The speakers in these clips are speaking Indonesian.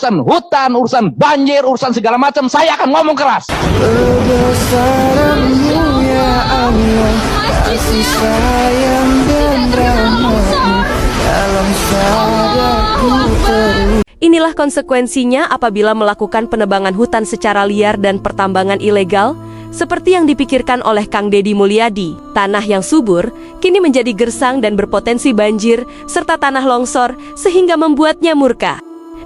urusan hutan, urusan banjir, urusan segala macam, saya akan ngomong keras. Kebesaran-Mu ya Allah, kasih sayang dan rahmat-Mu dalam sadarku terus. Inilah konsekuensinya apabila melakukan penebangan hutan secara liar dan pertambangan ilegal, seperti yang dipikirkan oleh Kang Deddy Mulyadi. Tanah yang subur kini menjadi gersang dan berpotensi banjir, serta tanah longsor sehingga membuatnya murka.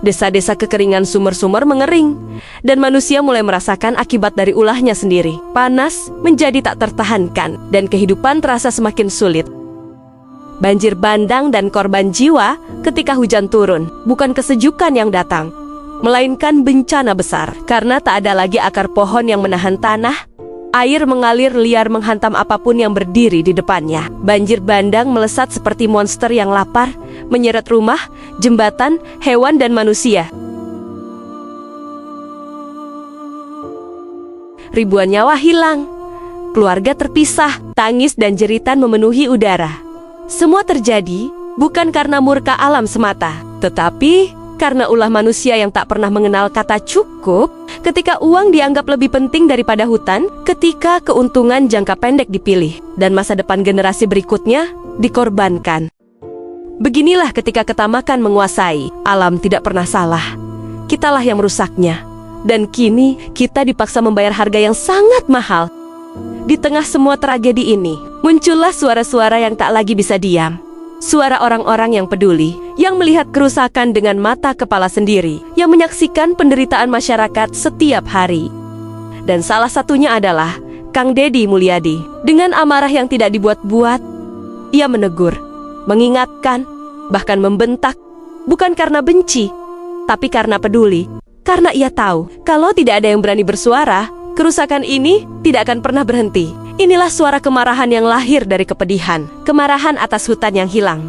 Desa-desa kekeringan sumber-sumber mengering, dan manusia mulai merasakan akibat dari ulahnya sendiri. Panas menjadi tak tertahankan, dan kehidupan terasa semakin sulit. Banjir bandang dan korban jiwa ketika hujan turun, bukan kesejukan yang datang, melainkan bencana besar. Karena tak ada lagi akar pohon yang menahan tanah, air mengalir liar menghantam apapun yang berdiri di depannya. Banjir bandang melesat seperti monster yang lapar, menyeret rumah, jembatan, hewan dan manusia. Ribuan nyawa hilang, keluarga terpisah, tangis dan jeritan memenuhi udara. Semua terjadi bukan karena murka alam semata, tetapi karena ulah manusia yang tak pernah mengenal kata cukup, ketika uang dianggap lebih penting daripada hutan, ketika keuntungan jangka pendek dipilih, dan masa depan generasi berikutnya dikorbankan. Beginilah ketika ketamakan menguasai, alam tidak pernah salah. Kitalah yang merusaknya, dan kini kita dipaksa membayar harga yang sangat mahal. Di tengah semua tragedi ini, muncullah suara-suara yang tak lagi bisa diam. Suara orang-orang yang peduli, yang melihat kerusakan dengan mata kepala sendiri, yang menyaksikan penderitaan masyarakat setiap hari. Dan salah satunya adalah Kang Deddy Mulyadi. Dengan amarah yang tidak dibuat-buat, ia menegur, mengingatkan, bahkan membentak, bukan karena benci, tapi karena peduli. Karena ia tahu, kalau tidak ada yang berani bersuara, kerusakan ini tidak akan pernah berhenti. Inilah suara kemarahan yang lahir dari kepedihan, kemarahan atas hutan yang hilang,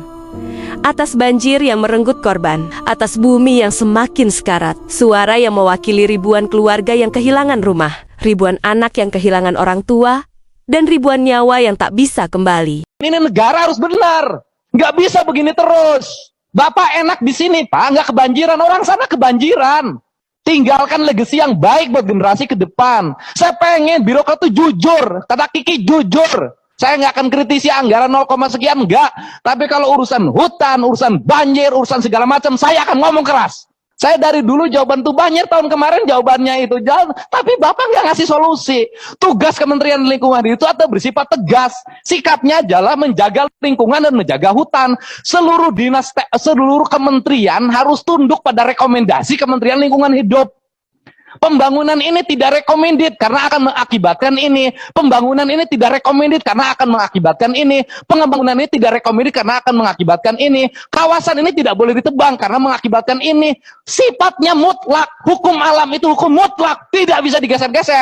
atas banjir yang merenggut korban, atas bumi yang semakin sekarat. Suara yang mewakili ribuan keluarga yang kehilangan rumah, ribuan anak yang kehilangan orang tua, dan ribuan nyawa yang tak bisa kembali. Ini negara harus benar, nggak bisa begini terus. Bapak enak di sini, Pak, nggak kebanjiran, orang sana kebanjiran. Tinggalkan legasi yang baik buat generasi ke depan. Saya pengen birokrat itu jujur, kata Kiki jujur. Saya nggak akan kritisi anggaran 0, sekian, enggak. Tapi kalau urusan hutan, urusan banjir, urusan segala macam, saya akan ngomong keras. Saya dari dulu jawaban tuh banjir, tahun kemarin jawabannya itu jalan, tapi Bapak nggak ngasih solusi. Tugas Kementerian Lingkungan itu atau bersifat tegas. Sikapnya adalah menjaga lingkungan dan menjaga hutan. Seluruh dinas, seluruh kementerian harus tunduk pada rekomendasi Kementerian Lingkungan Hidup. Pembangunan ini tidak recommended karena akan mengakibatkan ini. Pembangunan ini tidak recommended karena akan mengakibatkan ini. Pembangunan ini tidak recommended karena akan mengakibatkan ini. Kawasan ini tidak boleh ditebang karena mengakibatkan ini. Sifatnya mutlak. Hukum alam itu hukum mutlak, tidak bisa digeser-geser.